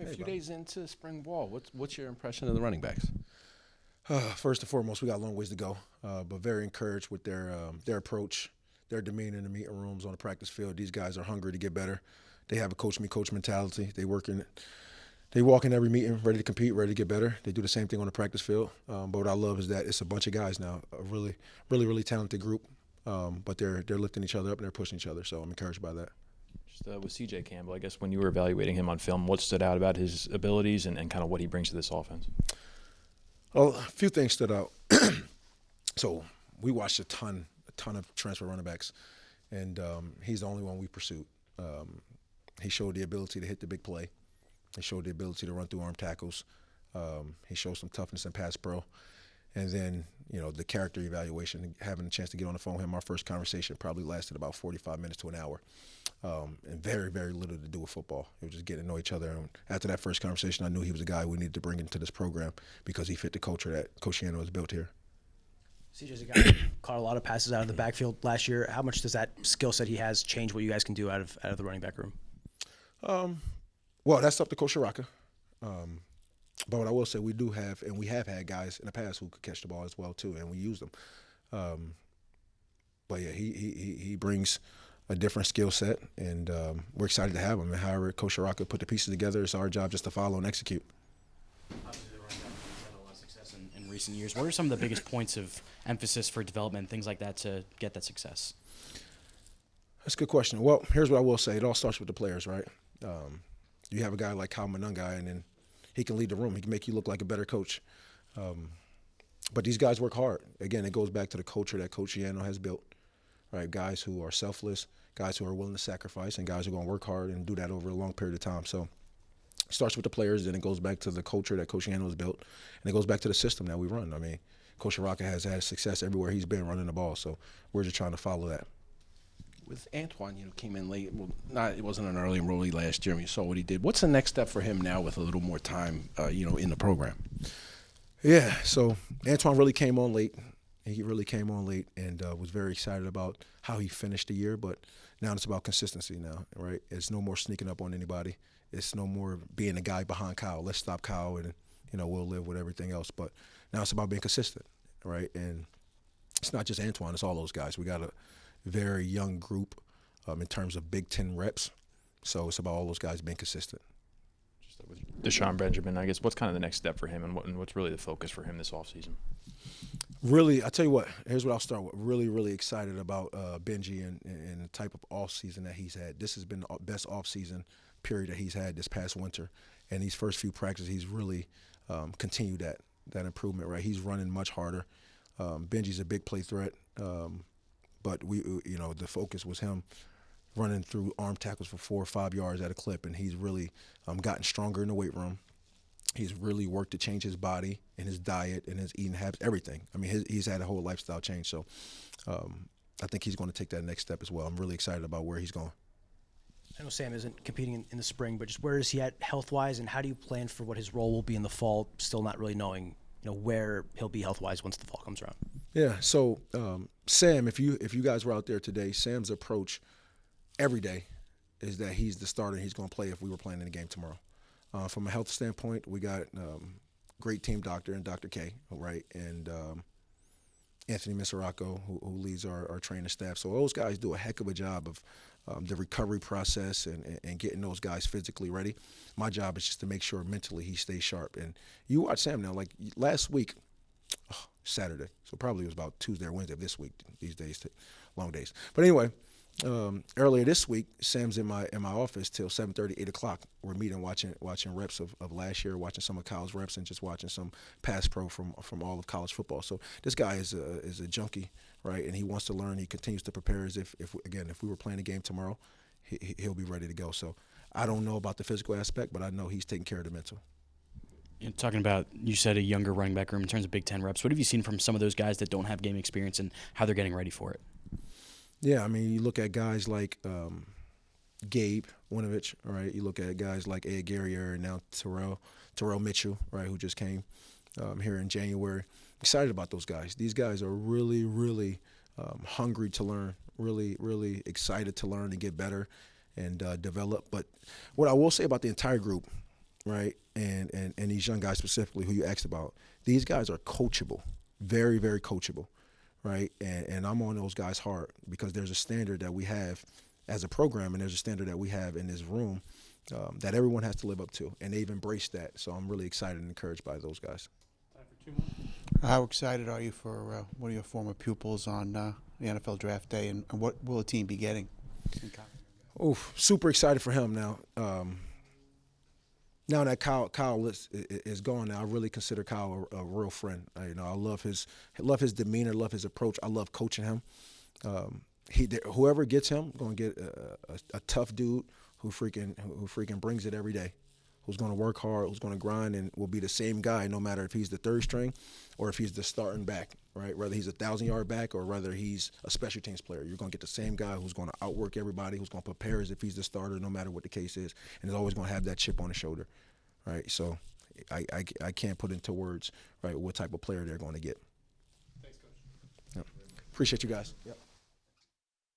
A few days into spring ball, what's your impression of the running backs? First and foremost, we got a long ways to go, but very encouraged with their approach, their demeanor in the meeting rooms, on the practice field. These guys are hungry to get better. They have a coach me coach mentality. They walk in every meeting ready to compete, ready to get better. They do the same thing on the practice field. But what I love is that it's a bunch of guys now, a really talented group. But they're lifting each other up and they're pushing each other. So I'm encouraged by that. Just with C.J. Campbell, I guess when you were evaluating him on film, what stood out about his abilities and kind of what he brings to this offense? Well, a few things stood out. So we watched a ton of transfer running backs, and he's the only one we pursued. He showed the ability to hit the big play. He showed the ability to run through arm tackles. He showed some toughness in pass pro. And then, the character evaluation, having a chance to get on the phone with him, our first conversation probably lasted about 45 minutes to an hour. And very, very little to do with football. It was just getting to know each other. And after that first conversation, I knew he was a guy we needed to bring into this program because he fit the culture that Coach Shiano has built here. CJ's a guy who caught a lot of passes out of the backfield last year. How much does that skill set he has change what you guys can do out of the running back room? Well, that's up to Coach Shiraka. But what I will say, we have had guys in the past who could catch the ball as well too, and we use them. But yeah, he brings a different skill set, and we're excited to have him. And however Coach Shiraka put the pieces together, it's our job just to follow and execute. Obviously, the running back has had a lot of success in recent years. What are some of the biggest points of emphasis for development, things like that, to get that success? That's a good question. Well, here's what I will say. It all starts with the players, right? You have a guy like Kyle Manungai, and then he can lead the room. He can make you look like a better coach. But these guys work hard. Again, it goes back to the culture that Coach Shiano has built, right? Guys who are selfless, guys who are willing to sacrifice, and guys who are going to work hard and do that over a long period of time. So it starts with the players, then it goes back to the culture that Coach Shiano has built, and it goes back to the system that we run. I mean, Coach Shiraka has had success everywhere he's been running the ball, so we're just trying to follow that. With Antoine, came in late. Well, it wasn't an early enrollee last year. You saw what he did. What's the next step for him now with a little more time, in the program? Yeah, so Antoine really came on late. He really came on late and was very excited about how he finished the year. But now it's about consistency now, right? It's no more sneaking up on anybody. It's no more being the guy behind Kyle. Let's stop Kyle and, we'll live with everything else. But now it's about being consistent, right? And it's not just Antoine. It's all those guys. We got a very young group in terms of Big Ten reps. So it's about all those guys being consistent. Just with Deshaun Benjamin, I guess, what's kind of the next step for him and what's really the focus for him this offseason? Really, I'll tell you what, here's what I'll start with. Really, really excited about Benji and the type of offseason that he's had. This has been the best offseason period that he's had this past winter. And these first few practices, he's really continued that improvement, right? He's running much harder. Benji's a big play threat. But the focus was him running through arm tackles for 4 or 5 yards at a clip, and he's really gotten stronger in the weight room. He's really worked to change his body and his diet and his eating habits, everything. I mean, he's had a whole lifestyle change. So I think he's going to take that next step as well. I'm really excited about where he's going. I know Sam isn't competing in the spring, but just where is he at health-wise, and how do you plan for what his role will be in the fall, still not really knowing where he'll be health-wise once the fall comes around? Yeah, so Sam, if you guys were out there today, Sam's approach every day is that he's the starter and he's going to play if we were playing in the game tomorrow. From a health standpoint, we got great team doctor and Dr. K, right, and Anthony Miseraco, who leads our training staff. So those guys do a heck of a job of the recovery process and getting those guys physically ready. My job is just to make sure mentally he stays sharp. And you watch Sam now, like last week, Saturday, so probably it was about Tuesday or Wednesday of this week. These days take long days. But anyway, earlier this week, Sam's in my office till 7:30, 8 o'clock. We're meeting, watching reps of last year, watching some of Kyle's reps, and just watching some pass pro from all of college football. So this guy is a junkie, right? And he wants to learn. He continues to prepare as if we were playing a game tomorrow, he'll be ready to go. So I don't know about the physical aspect, but I know he's taking care of the mental. Talking about, you said a younger running back room in terms of Big Ten reps. What have you seen from some of those guys that don't have game experience and how they're getting ready for it? Yeah, I mean, you look at guys like Gabe Winovich, right? You look at guys like Ed Guerrier and now Terrell Mitchell, right, who just came here in January. Excited about those guys. These guys are really, really hungry to learn, really, really excited to learn and get better and develop. But what I will say about the entire group, right, and these young guys specifically who you asked about, these guys are coachable, very, very coachable, right? And I'm on those guys hard because there's a standard that we have as a program, and there's a standard that we have in this room that everyone has to live up to, and they've embraced that. So I'm really excited and encouraged by those guys. How excited are you for one of your former pupils on the NFL draft day, and what will the team be getting? Oof, super excited for him now. Now that Kyle is gone, now I really consider Kyle a real friend. I love his demeanor, love his approach. I love coaching him. Whoever gets him, going to get a tough dude who freaking brings it every day, who's going to work hard, who's going to grind, and will be the same guy no matter if he's the third string or if he's the starting back, right? Whether he's a 1,000-yard back or whether he's a special teams player, you're going to get the same guy who's going to outwork everybody, who's going to prepare as if he's the starter no matter what the case is, and is always going to have that chip on his shoulder, right? So I can't put into words, right, what type of player they're going to get. Thanks, Coach. Yep. Appreciate you guys. Yep.